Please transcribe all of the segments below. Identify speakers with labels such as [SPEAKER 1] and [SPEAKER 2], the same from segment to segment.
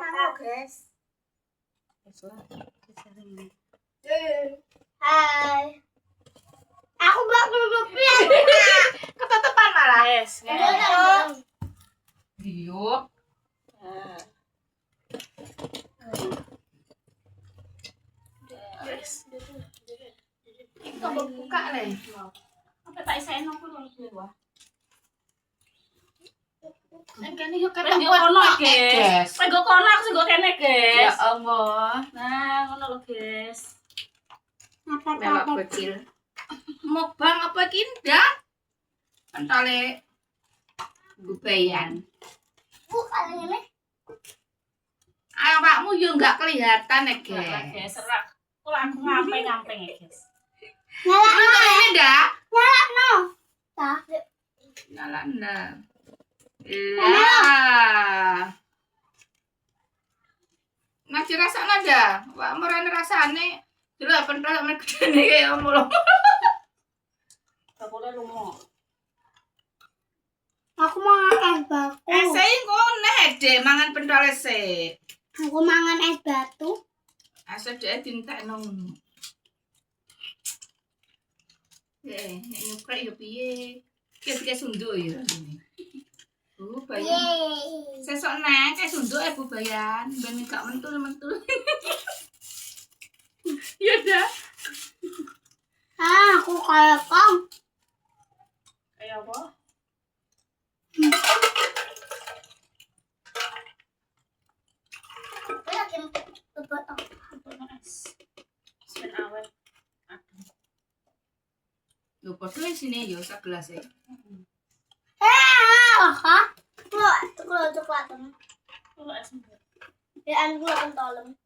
[SPEAKER 1] mau guys.
[SPEAKER 2] Hai. Aku bak nutupin.
[SPEAKER 1] Ketutupan malah.
[SPEAKER 3] Yes.
[SPEAKER 1] Yuk.
[SPEAKER 3] Yes.
[SPEAKER 1] Kamu buka leh.
[SPEAKER 3] Apa tak isain aku lho dhewe.
[SPEAKER 1] Kene yo
[SPEAKER 3] Kan yo kono guys. Penggo kono aku sing go kene
[SPEAKER 1] Ya
[SPEAKER 3] guys.
[SPEAKER 1] Allah.
[SPEAKER 3] Nah, ngono lho guys.
[SPEAKER 1] Melok kecil. Mukbang apa iki ndak? Pentole gubayan.
[SPEAKER 2] Bukan ini.
[SPEAKER 1] Awakmu yo enggak kelihatan ya,
[SPEAKER 3] Guys,
[SPEAKER 1] guys.
[SPEAKER 3] serak. Kula aku ngampeng-ngampeng ya, guys.
[SPEAKER 2] Nyala
[SPEAKER 1] Ini ndak?
[SPEAKER 2] no. Tah.
[SPEAKER 1] Nyala ndak? Lah. Ngaji rasane ndak? Wak murane rasane. Delok pentol mek gedene kaya omolo.
[SPEAKER 3] Tak boleh lumo.
[SPEAKER 2] Aku mangan es batu.
[SPEAKER 1] Esei ngono hede mangan pentol sik.
[SPEAKER 2] Aku mangan es batu.
[SPEAKER 1] Asal dhek dintekno ngono. Nek nyukrek yo piye? Kaya sunduk ya. Bayan.
[SPEAKER 2] Yeay.
[SPEAKER 1] Sesuk nek kayak sunduk Bu Bayan, ben gak mentul-mentul. Ya dah.
[SPEAKER 2] Aku kayak kong.
[SPEAKER 3] Kayak apa?
[SPEAKER 2] Yakin bebot aku.
[SPEAKER 3] Sen awet.
[SPEAKER 1] Yo padha isine yo sak gelas e.
[SPEAKER 2] Aha. Kulo coklat.
[SPEAKER 3] Kulo es mbak.
[SPEAKER 2] Ya an kulo pentolem.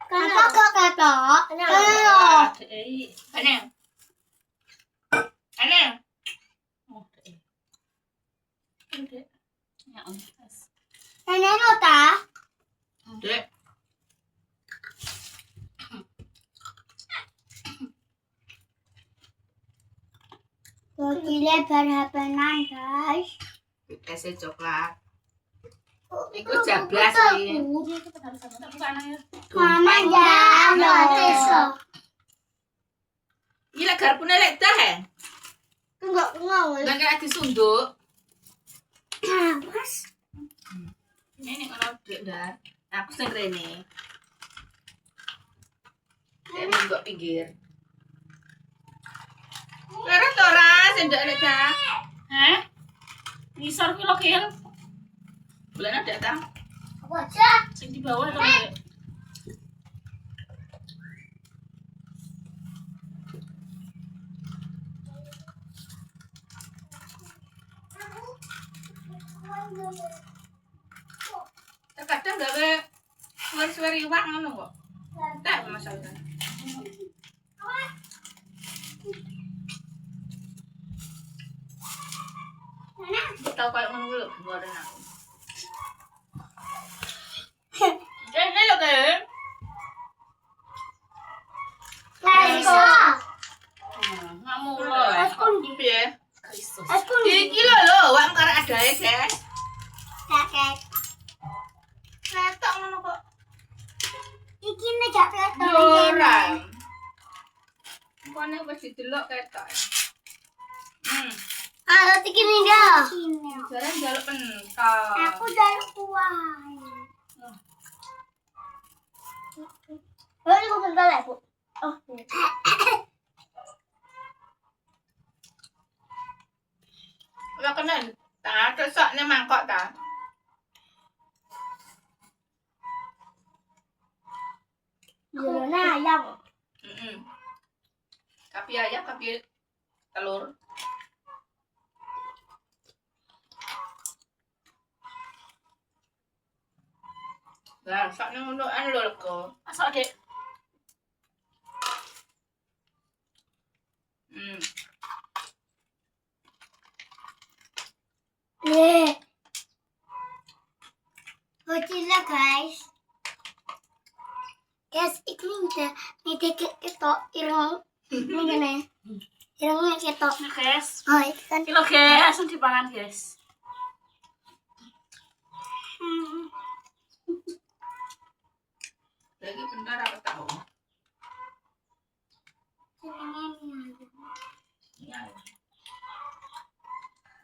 [SPEAKER 2] Kenapa kok ketok? Ayo.
[SPEAKER 1] Aneh. Aneh.
[SPEAKER 3] Oh, deh. Dek. Ya, es.
[SPEAKER 2] Ini lo ta?
[SPEAKER 1] Dek.
[SPEAKER 2] Botolnya berhapenan guys.
[SPEAKER 1] Es coklat. Iku jablas iki.
[SPEAKER 3] Ini kita harus sama buka anaknya.
[SPEAKER 2] Mama jangan tisu.
[SPEAKER 1] Iki lek garpune lek dah he.
[SPEAKER 2] Enggak ngawul.
[SPEAKER 1] Lah kaya disunduk.
[SPEAKER 2] Mas.
[SPEAKER 1] Ini ngono Dek ndak. Aku sing rene. Dek mbok pinggir. Leren to ora sing ndak lek dah.
[SPEAKER 3] Hah? Nisor ki lho, Kil.
[SPEAKER 1] Bulan ada tang.
[SPEAKER 2] Aku aja.
[SPEAKER 3] Sing di bawah to, Dek.
[SPEAKER 1] Kadang gawe suwer-suwer iwak ngono kok. Tak masalah. Tau kayak ngono kuwi lho, buatan aku. Lho, Kak.
[SPEAKER 2] Let's go.
[SPEAKER 3] Ngamulo.
[SPEAKER 2] Es kundi.
[SPEAKER 1] Piye?
[SPEAKER 3] Kristus.
[SPEAKER 2] Es kundi.
[SPEAKER 1] Iki lho, wak karo adae, guys.
[SPEAKER 2] Kakek.
[SPEAKER 1] Ketok ngono kok.
[SPEAKER 2] Iki nek gak ketok.
[SPEAKER 1] Ora. Kone wis didelok ketok.
[SPEAKER 2] Ayo iki dah.
[SPEAKER 1] Jalan jaluk pentol.
[SPEAKER 2] Aku jaluk kuah. Oh, ini bukan galak, Bu. Oh.
[SPEAKER 1] Ora kena ta, tesokne mangkok ta.
[SPEAKER 2] Jadinya ayam.
[SPEAKER 1] Kapi ayam, kapi telur. Lah, sakne ngono anu lho lego.
[SPEAKER 3] Masuk, Dek.
[SPEAKER 2] Bocilnya guys. Guys, ini udah nih ketok irung. Ini gini. Irungnya ketok.
[SPEAKER 3] Nah, guys.
[SPEAKER 2] Oh, itu kan.
[SPEAKER 3] Kilo guys, langsung dipangan guys.
[SPEAKER 1] Lagi bentar apa tahu? Iya.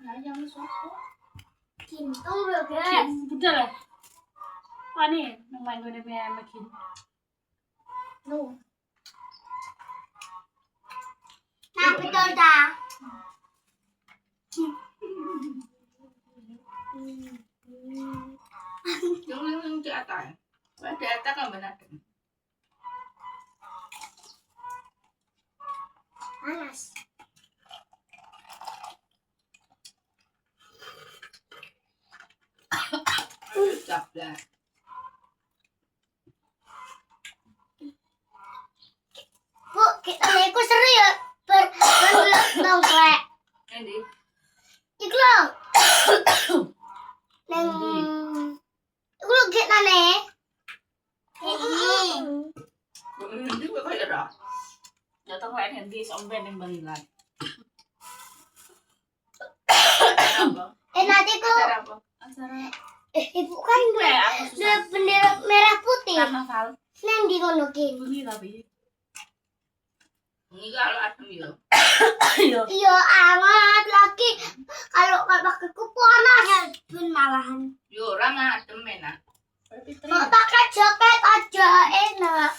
[SPEAKER 1] Ya yang susu.
[SPEAKER 2] Kintung bro, guys.
[SPEAKER 3] Kim, budal ya? Wah nih, main gue punya makin.
[SPEAKER 2] Tuh. Nah, betul dah.
[SPEAKER 1] Yang di atas. Wah, di atas kan benar.
[SPEAKER 2] Panas.
[SPEAKER 1] Caplah.
[SPEAKER 2] Bu, kita leko seru ya. Dongklek.
[SPEAKER 1] Ini.
[SPEAKER 2] Iku lho. Neng. Iku lho gek nane.
[SPEAKER 1] Ini juga kayak dah.
[SPEAKER 3] Datang lain handy somben yang balilan.
[SPEAKER 2] Nanti ku
[SPEAKER 1] Acara apa?
[SPEAKER 3] Acara
[SPEAKER 2] ibu kan
[SPEAKER 3] aku susah.
[SPEAKER 2] bendera merah putih.
[SPEAKER 3] Karnaval.
[SPEAKER 2] Neng di ngono ki.
[SPEAKER 3] Bunyi tapi.
[SPEAKER 1] Ini kalau adem ya.
[SPEAKER 3] Iya.
[SPEAKER 2] Iya anget lagi. Kalau pakai kuku panas. Pun malahan.
[SPEAKER 1] Yo orang adem enak.
[SPEAKER 2] Mau pakai jaket aja enak.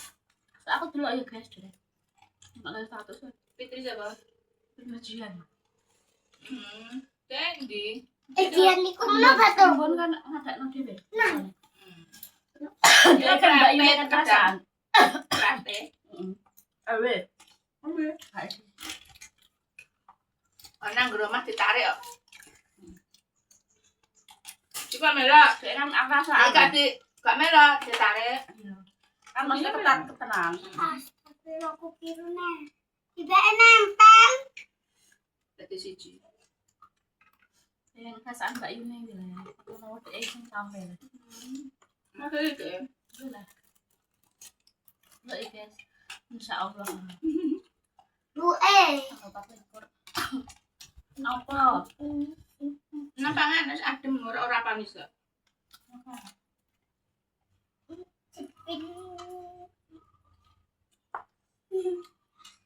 [SPEAKER 3] Aku dulu ya guys deh. Enggak status kan.
[SPEAKER 1] Fitri siapa?
[SPEAKER 3] Pengajian.
[SPEAKER 1] Candy.
[SPEAKER 2] Dian niku menapa tuh?
[SPEAKER 3] Bon kan ngadakno dhewe.
[SPEAKER 2] Nah.
[SPEAKER 3] Ya kan Mbak Yuni kan kerasaan.
[SPEAKER 1] Rate.
[SPEAKER 3] Awe.
[SPEAKER 1] Ana ngromah ditarik kok. Coba melok.
[SPEAKER 3] Kayak kan aku rasaan.
[SPEAKER 1] Gak melok ditarik.
[SPEAKER 3] Kan maksudnya ketenang.
[SPEAKER 2] Tapi aku kira nih. Tiba nempel.
[SPEAKER 1] Dadi siji.
[SPEAKER 3] Yang kerasaan Mbak Yuni gitu ya. Aku mau sing sampai.
[SPEAKER 1] Masa itu ya?
[SPEAKER 3] Lah. Loh guys. Insyaallah.
[SPEAKER 2] Bu
[SPEAKER 3] Apa tekor. Apa?
[SPEAKER 1] Nampangan adem ora panis kok.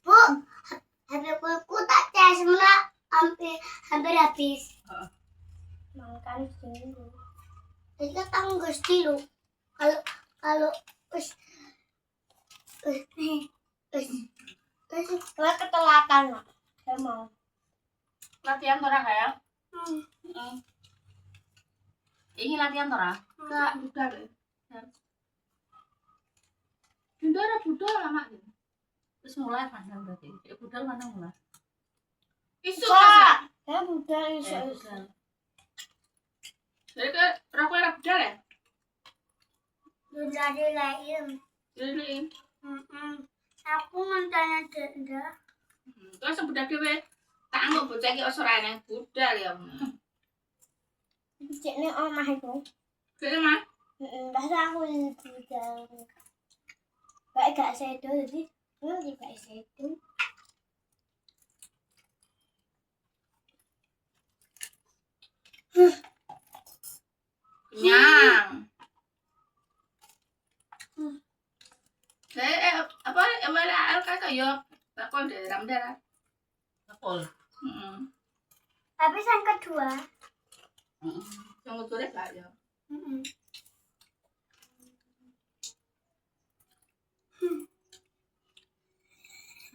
[SPEAKER 2] Bu, HP-ku tak cas hampir habis. Makan sini. Jadi kan tanggus dulu. Kalau kalau ketelatan lah. Saya mau.
[SPEAKER 3] Latihan tora kayak? Ini latihan tora?
[SPEAKER 1] Enggak, budal ya. Budal lama ya.
[SPEAKER 3] Terus mulai mana berarti? Budal mana mulai?
[SPEAKER 1] Isu
[SPEAKER 2] Kak,
[SPEAKER 1] masa.
[SPEAKER 2] saya budal
[SPEAKER 3] Budal.
[SPEAKER 1] Jadi ke rokok era budal ya?
[SPEAKER 2] Budal dilain.
[SPEAKER 1] Jadi
[SPEAKER 2] Aku nontonnya denda.
[SPEAKER 1] terus budal dhewe tak anggap bocah iki ora nang budal ya.
[SPEAKER 2] Cek nih omah itu.
[SPEAKER 1] Kene mah
[SPEAKER 2] Bahasa aku budal. Baik gak sedo jadi nanti gak sedo.
[SPEAKER 1] kenyang. Apa MRL kakak yo bakal daerah darah.
[SPEAKER 3] Nakol.
[SPEAKER 2] Tapi yang kedua.
[SPEAKER 1] Yang nguture gak ya.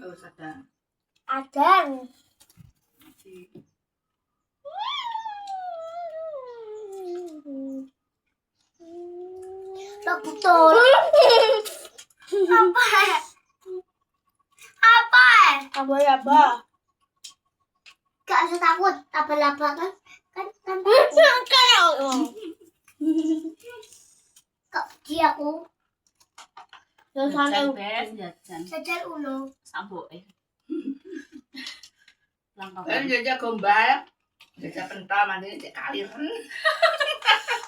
[SPEAKER 1] Oh, sadar.
[SPEAKER 2] Ada. Lo betul. Apa? Apa?
[SPEAKER 3] Apa ya, Ba?
[SPEAKER 2] Gak usah takut, apa-apa kan? Kan kok dia aku
[SPEAKER 3] Jajan bes, jajan.
[SPEAKER 2] jajan ulo.
[SPEAKER 3] Samboke. Langkah.
[SPEAKER 1] Kan jajak gombal. Jajak pentol mandi cek kalir.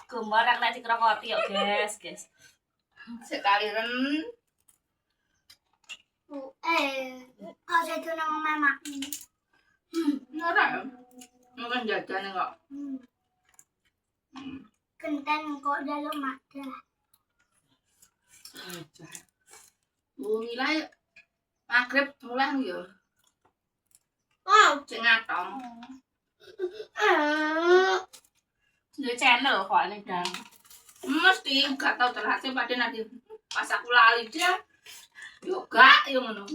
[SPEAKER 3] Gambar yang nek dikrokoti yo, guys.
[SPEAKER 1] Cek kaliren.
[SPEAKER 2] Kau jadi nama mama.
[SPEAKER 1] Ora. Makan jajan kok.
[SPEAKER 2] Kentang kok dalam ada.
[SPEAKER 1] Mulai maghrib mulai yo.
[SPEAKER 2] Oh.
[SPEAKER 1] Sing ngatong.
[SPEAKER 3] Di channel kok ini dan
[SPEAKER 1] Mesti gak tau terhasil pada nanti pas aku lali dia. Yo gak yo ngono.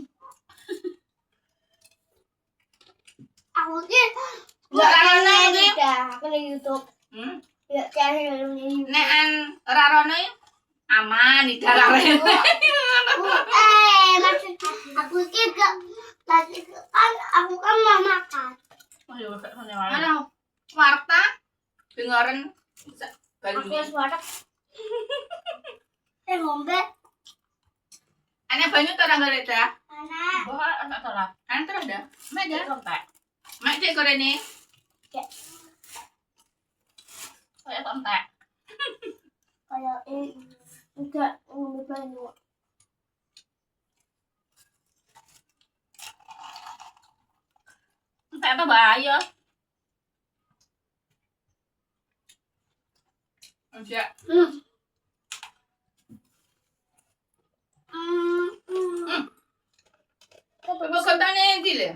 [SPEAKER 2] Aku ki
[SPEAKER 1] Gak ana iki.
[SPEAKER 2] aku di YouTube. Ya channel ini.
[SPEAKER 1] Nek an ora rono aman di dalam.
[SPEAKER 2] Maksud aku ki gak tadi kan aku kan mau makan.
[SPEAKER 3] oh ya kayak mana mana
[SPEAKER 1] Ana warta dengaran
[SPEAKER 2] Aku
[SPEAKER 1] banyu.
[SPEAKER 2] suara. Ngombe.
[SPEAKER 1] Ana banyu terang gareta.
[SPEAKER 2] Anak.
[SPEAKER 3] wah anak telat
[SPEAKER 1] Ana terang dah. Mak dah.
[SPEAKER 3] kontak
[SPEAKER 1] Mak cek korene.
[SPEAKER 3] kayak kontak
[SPEAKER 2] Kayak enggak banyak.
[SPEAKER 3] kontak apa bahaya
[SPEAKER 1] Enggak. Apa katane iki le?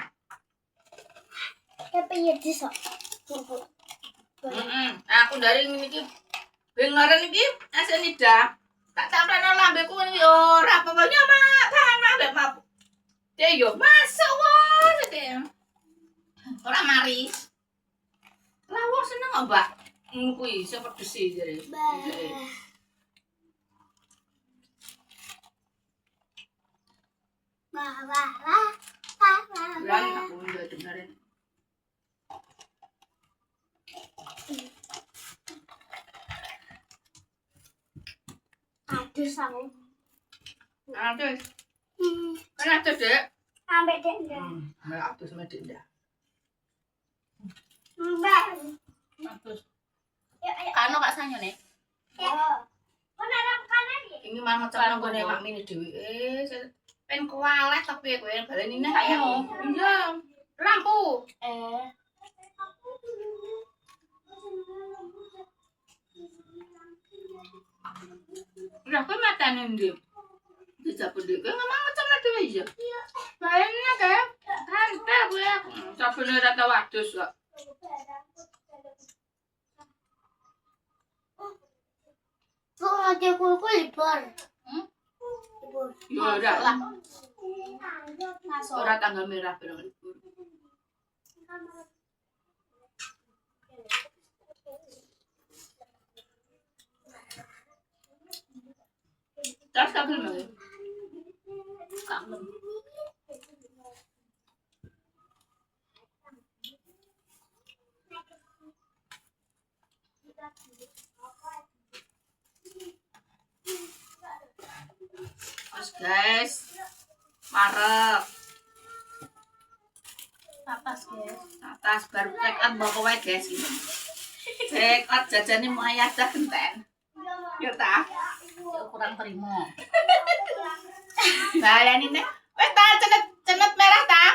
[SPEAKER 2] Tapi ya bisa.
[SPEAKER 1] Aku dari ngene iki dengaran iki asane dah. Tak tampran lambeku ngene iki ora pokoknya mak tahan ambek mak. Dia yo masuk wae deh. Ora mari. Lawang seneng kok, Mbak. Kuwi sepedes iki jare. Lan aku udah dengerin.
[SPEAKER 2] Aduh sama.
[SPEAKER 1] Aduh. Kan ada dek.
[SPEAKER 2] Sampai dek enggak.
[SPEAKER 1] Aku sama dek dah.
[SPEAKER 2] Mbak.
[SPEAKER 3] terus
[SPEAKER 2] Ya ya.
[SPEAKER 3] kano kak sanyo nih
[SPEAKER 2] Kok ada makanan ya?
[SPEAKER 1] Ini mah ngecap nang gone mak mini dhewe. Pen kualet tapi kowe baleni neh ayo. Iya. Lampu. Lah kowe matane ndi? Dijabut dhewe kowe ngomong ngecap nang dhewe iya. Iya. Baleni kae. Tante kowe. Sabune ora tau adus kok.
[SPEAKER 2] Kok ada kuku libur? Libur.
[SPEAKER 1] Ya ora lah.
[SPEAKER 3] masuk
[SPEAKER 1] Ora tanggal merah bareng libur. Tas kabel mah.
[SPEAKER 3] kangen
[SPEAKER 1] Terus guys. Marek.
[SPEAKER 3] atas guys
[SPEAKER 1] Atas baru check out bawa kowe guys ini. Check out jajane mau ayah dah genten. Ya ta.
[SPEAKER 3] kurang terima
[SPEAKER 1] Baleni nek. Wes ta cenet merah ta.